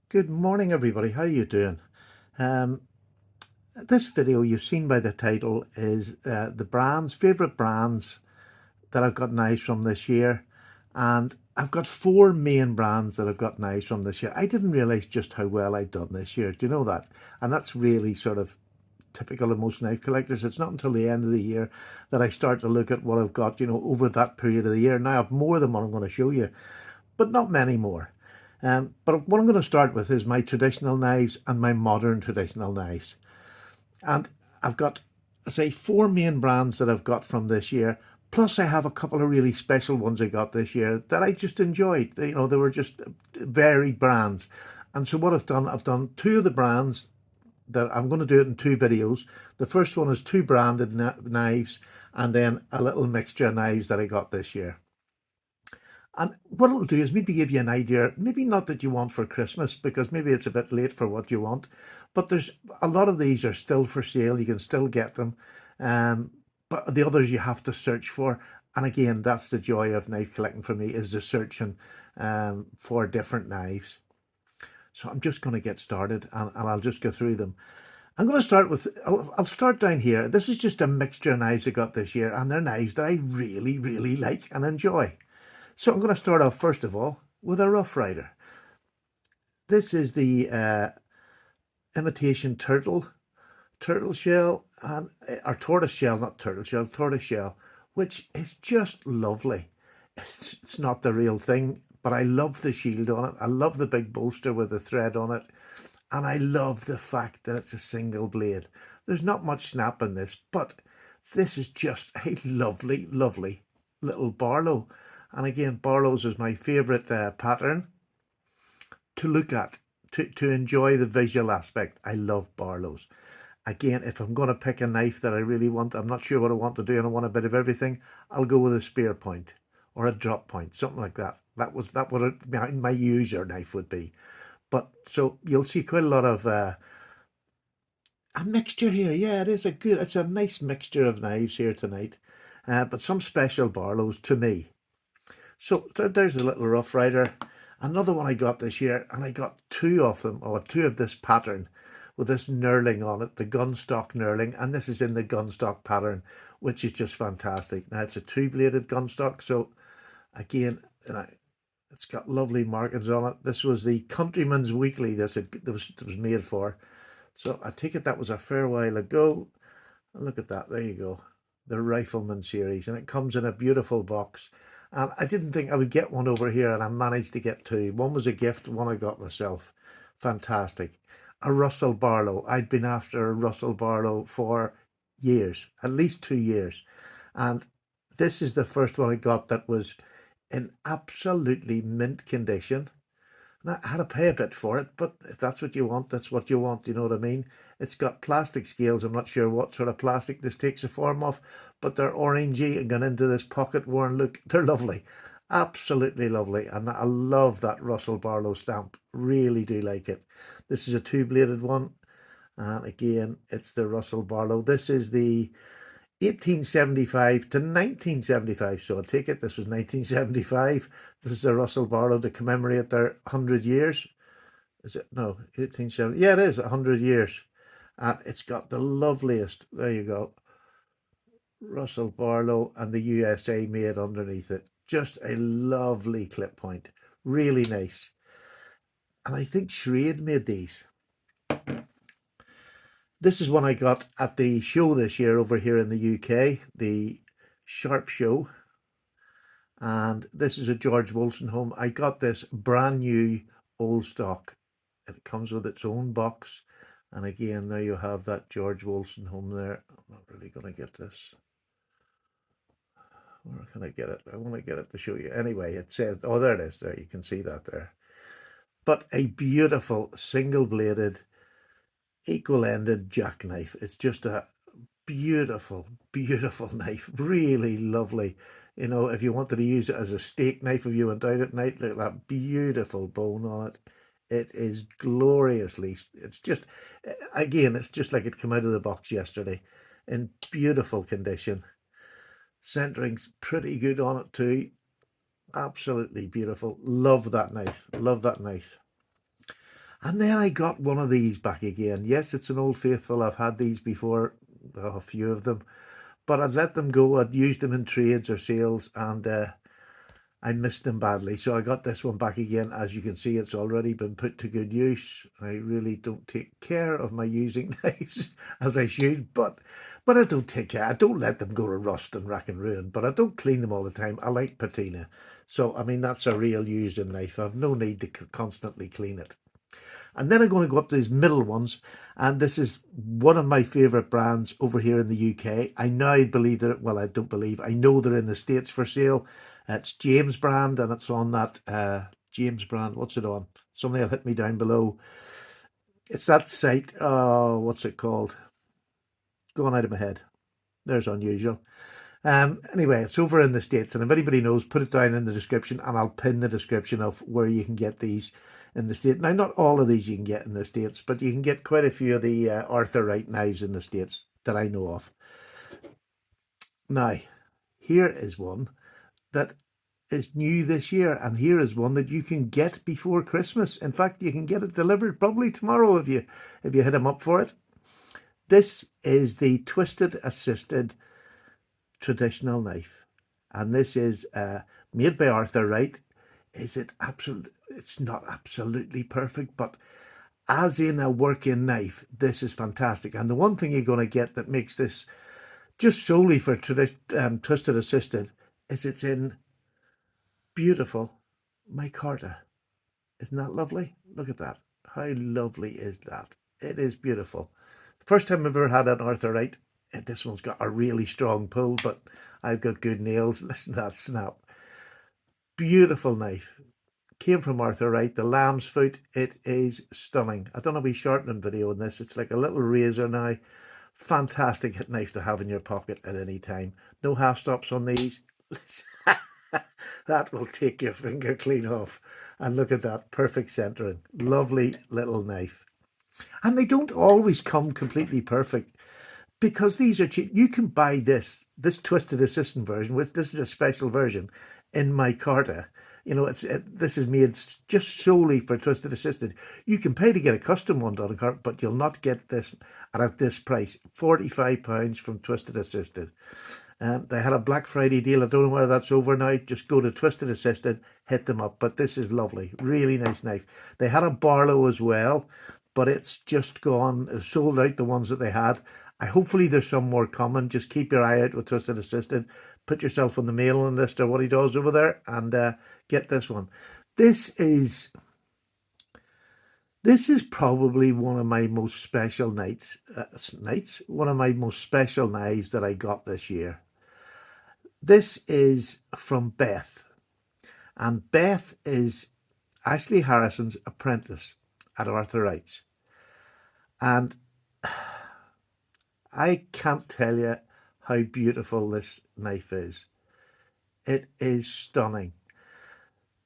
Good morning, everybody. How you doing? Um, this video you've seen by the title is the favorite brands that I've got knives from this year, and I've got four main brands that I've got knives from this year. I didn't realize just how well I'd done this year. Do you know that? And that's really sort of typical of most knife collectors. It's not until the end of the year that I start to look at what I've got, over that period of the year. Now I've more than what I'm going to show you, but not many more. But what I'm going to start with is my traditional knives and my modern traditional knives. And I've got, say, four main brands that I've got from this year. Plus, I have a couple of really special ones I got this year that I just enjoyed. They were just varied brands. And so what I've done two of the brands that I'm going to do it in two videos. The first one is two branded knives, and then a little mixture of knives that I got this year. And what it'll do is maybe give you an idea, maybe not that you want for Christmas, because maybe it's a bit late for what you want, but there's a lot of these are still for sale. You can still get them. Um, but the others you have to search for. And again, that's the joy of knife collecting for me, is the searching for different knives. So I'm just going to get started, and I'll just go through them. I'm going to start with, I'll start down here. This is just a mixture of knives I got this year, and they're knives that I really, really like and enjoy. So I'm going to start off first of all with a Rough Rider. This is the imitation turtle shell, and or tortoise shell, not turtle shell, tortoise shell, which is just lovely. It's not the real thing, but I love the shield on it. I love the big bolster with the thread on it, and I love the fact that it's a single blade. There's not much snap in this, but this is just a lovely, lovely little Barlow. And again, Barlow's is my favourite pattern to look at, to enjoy the visual aspect. I love Barlow's. Again, if I'm going to pick a knife that I really want, I'm not sure what I want to do and I want a bit of everything, I'll go with a spear point or a drop point, something like that. That would my user knife would be. But so you'll see quite a lot of a mixture here. Yeah, it's a nice mixture of knives here tonight. But some special Barlows to me. So there's a little Rough Rider. Another one I got this year, and I got two of them, or two of this pattern with this knurling on it, the gunstock knurling, and this is in the gunstock pattern, which is just fantastic. Now it's a two-bladed gunstock, so again, it's got lovely markings on it. This was the Countryman's Weekly it was made for. So I take it that was a fair while ago. And look at that, there you go. The Rifleman series, and it comes in a beautiful box. And I didn't think I would get one over here, and I managed to get two. One was a gift, one I got myself. Fantastic. A Russell Barlow. I'd been after a Russell Barlow for years, at least 2 years. And this is the first one I got that was in absolutely mint condition. And I had to pay a bit for it, but if that's what you want, that's what you want. You know what I mean? It's got plastic scales. I'm not sure what sort of plastic this takes the form of, but they're orangey and gone into this pocket worn look. They're lovely. Absolutely lovely. And I love that Russell Barlow stamp. Really do like it. This is a two-bladed one. And again, it's the Russell Barlow. This is the 1875 to 1975. So I take it this was 1975. This is the Russell Barlow to commemorate their 100 years. Is it? No, 1870. Yeah, it is 100 years. And it's got the loveliest, there you go, Russell Barlow and the USA made underneath it. Just a lovely clip point. Really nice. And I think Schrade made these. This is one I got at the show this year over here in the UK, the Sharp Show. And this is a George Wolstenholme. I got this brand new old stock. It comes with its own box. And again, there you have that George Wolstenholme there. I'm not really going to get this. Where can I get it? I want to get it to show you. Anyway, it says, oh, there it is. There, you can see that there. But a beautiful single-bladed, equal-ended jackknife. It's just a beautiful, beautiful knife. Really lovely. You know, if you wanted to use it as a steak knife, if you went out at night, look at that beautiful bone on it. It is gloriously, it's just, again, it's just like it came out of the box yesterday in beautiful condition. Centering's pretty good on it too. Absolutely beautiful. Love that knife. Love that knife. And then I got one of these back again. Yes, it's an old faithful. I've had these before, a few of them, but I'd let them go. I'd used them in trades or sales, and I missed them badly. So I got this one back again. As you can see, it's already been put to good use. I really don't take care of my using knives as I should, but I don't take care. I don't let them go to rust and rack and ruin, but I don't clean them all the time. I like patina. So, I mean, that's a real using knife. I've no need to constantly clean it. And then I'm going to go up to these middle ones. And this is one of my favourite brands over here in the UK. I now believe that, well, I don't believe, I know they're in the States for sale. It's James brand, and it's on that James brand. What's it on? Somebody will hit me down below. It's that site. Oh, what's it called? Going out of my head. There's unusual. Anyway, it's over in the States, and if anybody knows, put it down in the description, and I'll pin the description of where you can get these in the States. Now, not all of these you can get in the States, but you can get quite a few of the Arthor knives in the States that I know of. Now, here is one that is new this year, and here is one that you can get before Christmas. In fact, you can get it delivered probably tomorrow if you hit them up for it. This is the twisted assisted traditional knife, and this is made by Arthor. Right? Is it absolute? It's not absolutely perfect, but as in a working knife, this is fantastic. And the one thing you're going to get that makes this just solely for twisted assisted is it's in beautiful micarta. Isn't that lovely? Look at that. How lovely is that? It is beautiful. First time I've ever had an Arthorite. This one's got a really strong pull, but I've got good nails. Listen to that snap. Beautiful knife. Came from Arthorite, the lamb's foot. It is stunning. I've done a wee shortening video on this. It's like a little razor now. Fantastic knife to have in your pocket at any time. No half stops on these. That will take your finger clean off. And look at that, perfect centering. Lovely little knife. And they don't always come completely perfect because these are cheap. You can buy this twisted assistant version, which this is a special version in micarta. You know, this is made just solely for twisted assisted. You can pay to get a custom one done, but you'll not get this at this price. £45 from Twisted Assisted. They had a Black Friday deal. I don't know whether that's over now. Just go to Twisted Assisted, hit them up. But this is lovely. Really nice knife. They had a Barlo as well, but it's just gone. It's sold out, the ones that they had. Hopefully there's some more coming. Just keep your eye out with Twisted Assisted. Put yourself on the mailing list or what he does over there and get this one. This is probably one of my most special one of my most special knives that I got this year. This is from Beth, and Beth is Ashley Harrison's apprentice at Arthorite's, and I can't tell you how beautiful this knife is. It is stunning.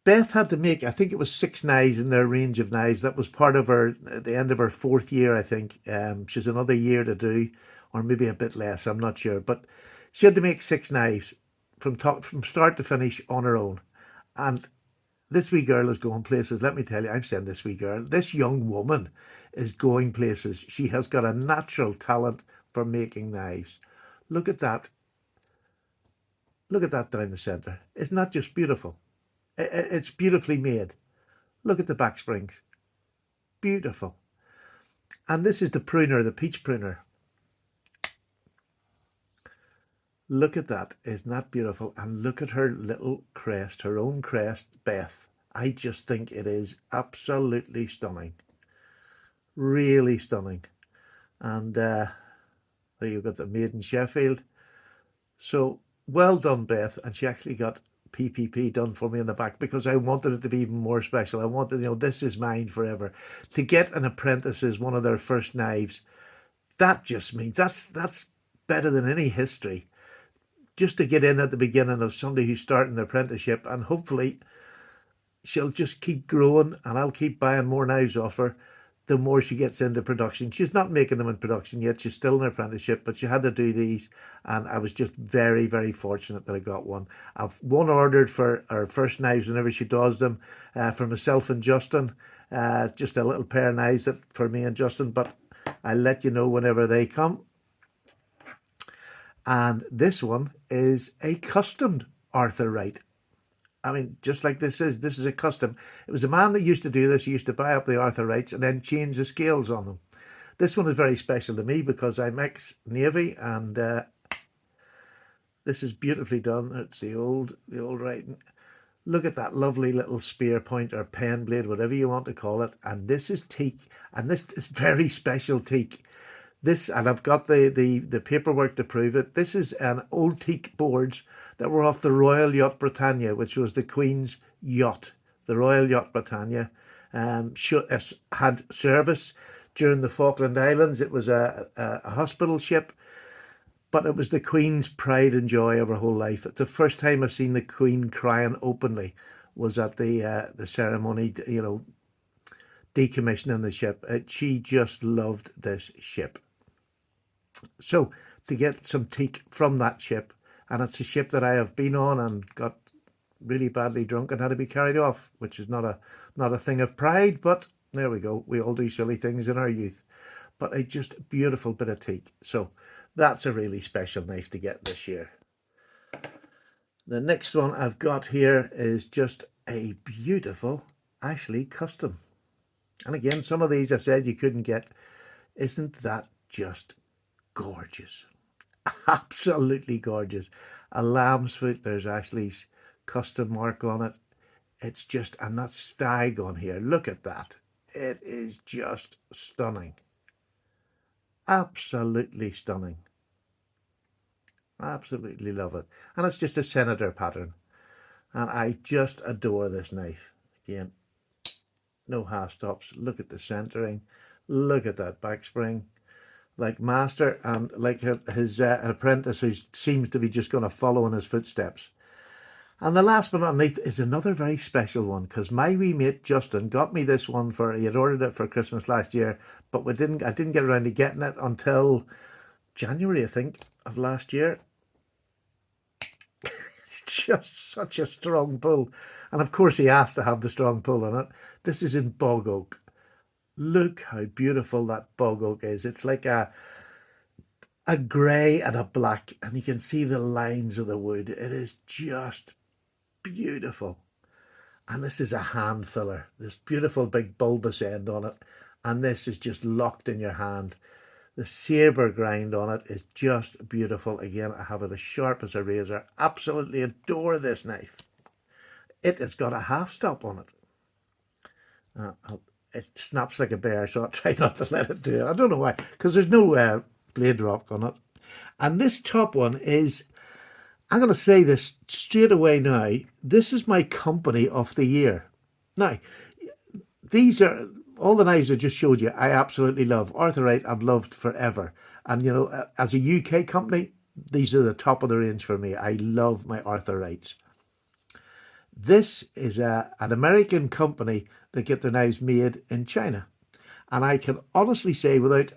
Beth had to make, I think it was 6 knives in their range of knives. That was part of her, at the end of her 4th year, I think. She's another year to do, or maybe a bit less, I'm not sure. But she had to make 6 knives from start to finish on her own. And this wee girl is going places. Let me tell you, I'm saying this wee girl, this young woman is going places. She has got a natural talent for making knives. Look at that. Look at that down the centre. Isn't that just beautiful? It's beautifully made. Look at the back springs. Beautiful. And this is the pruner, the peach pruner. Look at that. Isn't that beautiful? And look at her little crest, her own crest, Beth. I just think it is absolutely stunning. Really stunning. And there you've got the made in Sheffield. So well done, Beth. And she actually got PPP done for me in the back because I wanted it to be even more special. I wanted, this is mine forever. To get an apprentice as one of their first knives, that just means that's better than any history. Just to get in at the beginning of somebody who's starting their apprenticeship, and hopefully she'll just keep growing and I'll keep buying more knives off her the more she gets into production. She's not making them in production yet. She's still in her apprenticeship, but she had to do these, and I was just very, very fortunate that I got one. I've one ordered for her first knives whenever she does them for myself and Justin. Just a little pair of knives for me and Justin, but I'll let you know whenever they come. And this one is a custom Arthur Wright. I mean, just like this is a custom. It was a man that used to do this. He used to buy up the Arthur Wrights and then change the scales on them. This one is very special to me because I'm ex-Navy, and this is beautifully done. It's the old writing. Look at that lovely little spear point or pen blade, whatever you want to call it. And this is teak, and this is very special teak. This, and I've got the paperwork to prove it. This is an old teak boards that were off the Royal Yacht Britannia, which was the Queen's yacht. The Royal Yacht Britannia had service during the Falkland Islands. It was a hospital ship, but it was the Queen's pride and joy of her whole life. It's the first time I've seen the Queen crying openly was at the ceremony, you know, decommissioning the ship. She just loved this ship. So to get some teak from that ship, and it's a ship that I have been on and got really badly drunk and had to be carried off, which is not a thing of pride, but there we go. We all do silly things in our youth. But a just beautiful bit of teak. So that's a really special knife to get this year. The next one I've got here is just a beautiful Ashley custom. And again, some of these I said you couldn't get. Isn't that just gorgeous? Absolutely gorgeous. A lamb's foot. There's Ashley's custom mark on it. It's just, and that stag on here. Look at that. It is just stunning. Absolutely stunning. Absolutely love it. And it's just a senator pattern. And I just adore this knife. Again, no half stops. Look at the centering. Look at that back spring. Like master, and like his apprentice, who seems to be just going to follow in his footsteps. And the last but not least is another very special one, because my wee mate Justin got me this one he had ordered it for Christmas last year, but I didn't get around to getting it until January, I think, of last year. It's just such a strong pull. And of course he asked to have the strong pull on it. This is in bog oak. Look how beautiful that bog oak is. It's like a grey and a black, and you can see the lines of the wood. It is just beautiful. And this is a hand filler. This beautiful big bulbous end on it. And this is just locked in your hand. The sabre grind on it is just beautiful. Again, I have it as sharp as a razor. Absolutely adore this knife. It has got a half stop on it. It snaps like a bear, so I'll try not to let it do it. I don't know why, because there's no blade rock on it. And this top one is, I'm going to say this straight away now, this is my company of the year. Now, these are, all the knives I just showed you, I absolutely love. Arthur Wright I've loved forever. And, you know, as a UK company, these are the top of the range for me. I love my Arthur Wrights. This is an American company that get their knives made in China. And I can honestly say without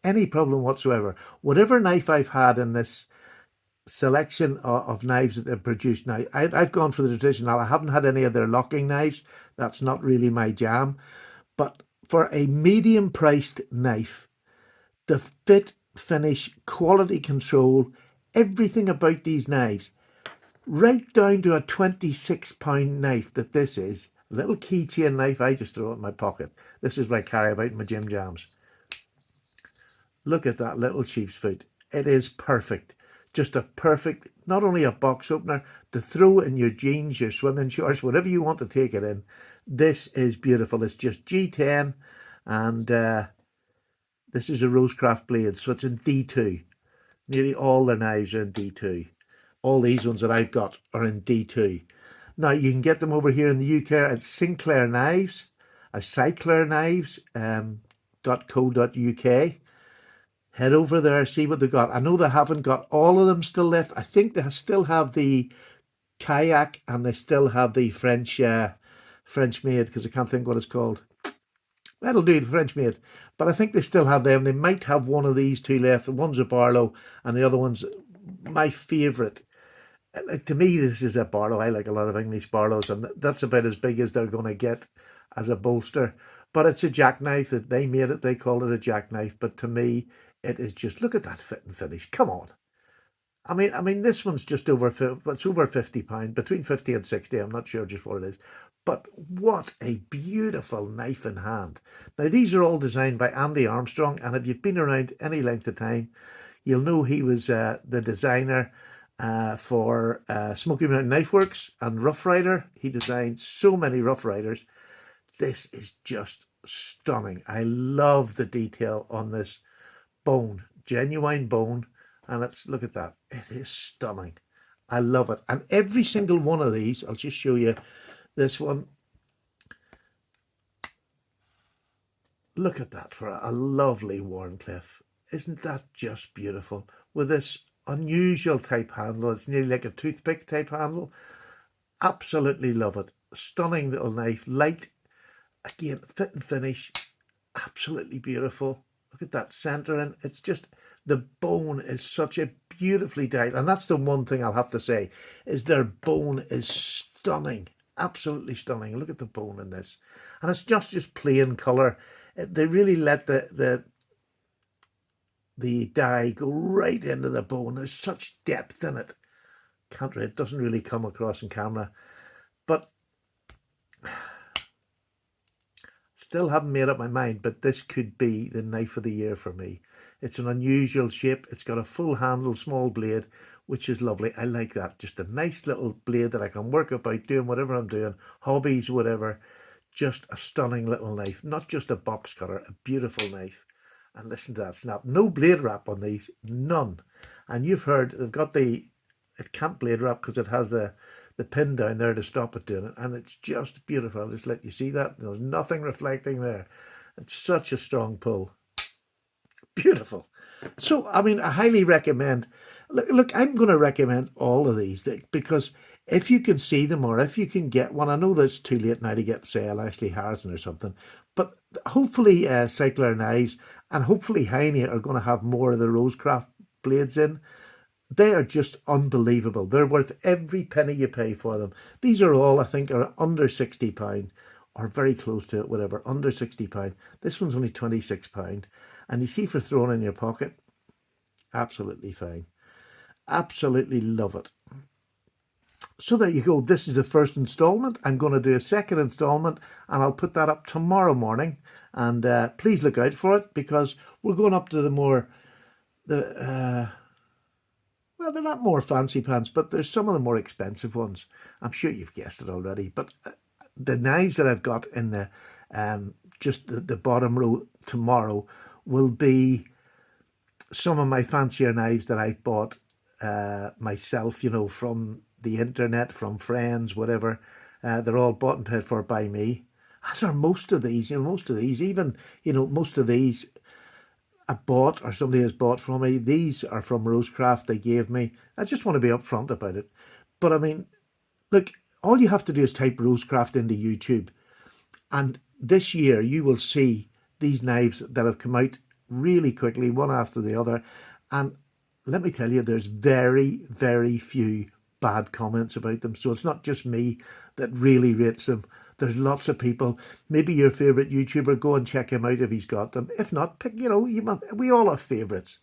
any problem whatsoever, whatever knife I've had in this selection of knives that they've produced now, I've gone for the traditional. I haven't had any of their locking knives. That's not really my jam. But for a medium priced knife, the fit, finish, quality control, everything about these knives, right down to a £26 knife that this is. A little keychain knife, I just throw it in my pocket. This is what I carry about in my gym jams. Look at that little sheep's foot. It is perfect. Just a perfect, not only a box opener, to throw in your jeans, your swimming shorts, whatever you want to take it in. This is beautiful. It's just G10, and this is a Rosecraft blade, so it's in D2. Nearly all the knives are in D2. All these ones that I've got are in D2. Now, you can get them over here in the UK at Sinclair Knives, cyclairknives.co.uk. Head over there, see what they've got. I know they haven't got all of them still left. I think they still have the kayak, and they still have the French made, because I can't think what it's called. That'll do, the French made. But I think they still have them. They might have one of these two left. One's a Barlo, and the other one's my favourite. Like, to me, this is a Barlo. I like a lot of English Barlows, and that's about as big as they're going to get. as a bolster. But it's a jackknife that they made it. They called it a jackknife. But to me, it is just, look at that fit and finish. Come on. I mean, this one's just over, it's over £50, between 50 and 60. I'm not sure just what it is. But what a beautiful knife in hand. Now, these are all designed by Andy Armstrong. And if you've been around any length of time, you'll know he was the designer for Smoky Mountain Knife Works and Rough Rider. He designed so many Rough Riders. This is just stunning. I love the detail on this bone, genuine bone. And it's, look at that. It is stunning. I love it. And every single one of these, I'll just show you this one. Look at that for a lovely Wharncliffe. Isn't that just beautiful? With this unusual type handle. It's nearly like a toothpick type handle. Absolutely love it. Stunning little knife. Light. Again, fit and finish. Absolutely beautiful. Look at that centering. It's just, the bone is such a beautifully dyed. And that's the one thing I'll have to say, is their bone is stunning. Absolutely stunning. Look at the bone in this. And it's just plain colour. They really let the dye go right into the bone. There's such depth in it. It doesn't really come across in camera. But still haven't made up my mind, but this could be the knife of the year for me. It's an unusual shape. It's got a full handle, small blade, which is lovely. I like that. Just a nice little blade that I can work about doing whatever I'm doing, hobbies, whatever. Just a stunning little knife, not just a box cutter, a beautiful knife. And listen to that snap. No blade wrap on these, none. And you've heard they've got it can't blade wrap because it has the pin down there to stop it doing it. And it's just beautiful. I'll just let you see that. There's nothing reflecting there. It's such a strong pull. Beautiful. So, I mean, I highly recommend, look, I'm going to recommend all of these because if you can see them or if you can get one, I know that it's too late now to get, say, a Ashley Harrison or something, but hopefully Cycler Knives and hopefully Heine are going to have more of the Rosecraft blades in. They are just unbelievable. They're worth every penny you pay for them. These are all, I think, are under £60 or very close to it, whatever, under £60. This one's only £26. And you see, for throwing in your pocket, absolutely fine. Absolutely love it. So there you go. This is the first installment. I'm going to do a second installment and I'll put that up tomorrow morning. And please look out for it because we're going up to well, they're not more fancy pants, but there's some of the more expensive ones. I'm sure you've guessed it already. But the knives that I've got in the just the bottom row tomorrow will be some of my fancier knives that I bought myself, you know, from the internet, from friends, whatever. They're all bought and paid for by me. As are most of these, you know, most of these I bought or somebody has bought from me. These are from Rosecraft they gave me. I just want to be upfront about it. But I mean, look, all you have to do is type Rosecraft into YouTube. And this year you will see these knives that have come out really quickly, one after the other. And let me tell you, there's very, very few bad comments about them. So it's not just me that really rates them. There's lots of people. Maybe your favourite YouTuber, go and check him out if he's got them. If not, pick, you know, we all have favourites.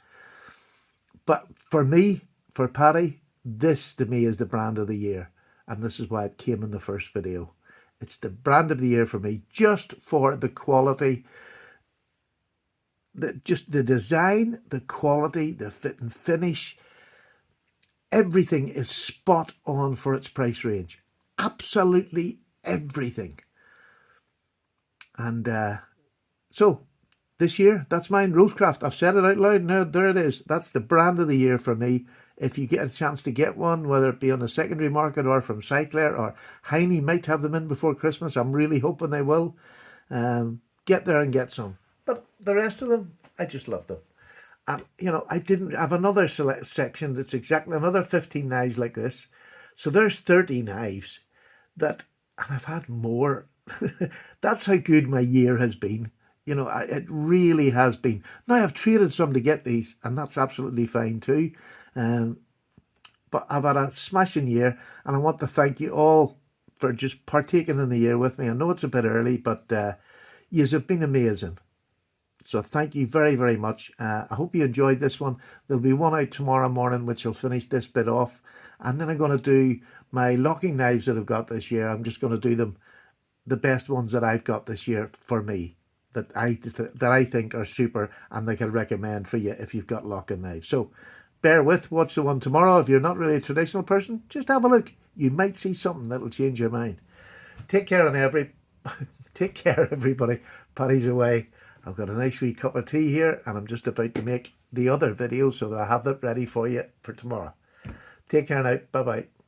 But for me, for Paddy, this to me is the brand of the year. And this is why it came in the first video. It's the brand of the year for me, just for the quality, just the design, the quality, the fit and finish. Everything is spot on for its price range. Absolutely everything. And so this year, that's mine, Rosecraft. I've said it out loud now. There it is. That's the brand of the year for me. If you get a chance to get one, whether it be on the secondary market or from Cycler, or Heine might have them in before Christmas. I'm really hoping they will. Get there and get some. But the rest of them, I just love them. And, you know, I didn't have another select section that's exactly another 15 knives like this. So there's 30 knives that, and I've had more. That's how good my year has been. You know, it really has been. Now, I've traded some to get these, and that's absolutely fine too. But I've had a smashing year, and I want to thank you all for just partaking in the year with me. I know it's a bit early, but yous have been amazing. So thank you very, very much. I hope you enjoyed this one. There'll be one out tomorrow morning, which will finish this bit off. And then I'm going to do my locking knives that I've got this year. I'm just going to do them, the best ones that I've got this year for me, that I think are super and they can recommend for you if you've got locking knives. So bear with, watch the one tomorrow. If you're not really a traditional person, just have a look. You might see something that'll change your mind. Take care take care, everybody. Paddy's away. I've got a nice wee cup of tea here, and I'm just about to make the other video so that I have that ready for you for tomorrow. Take care now. Bye bye.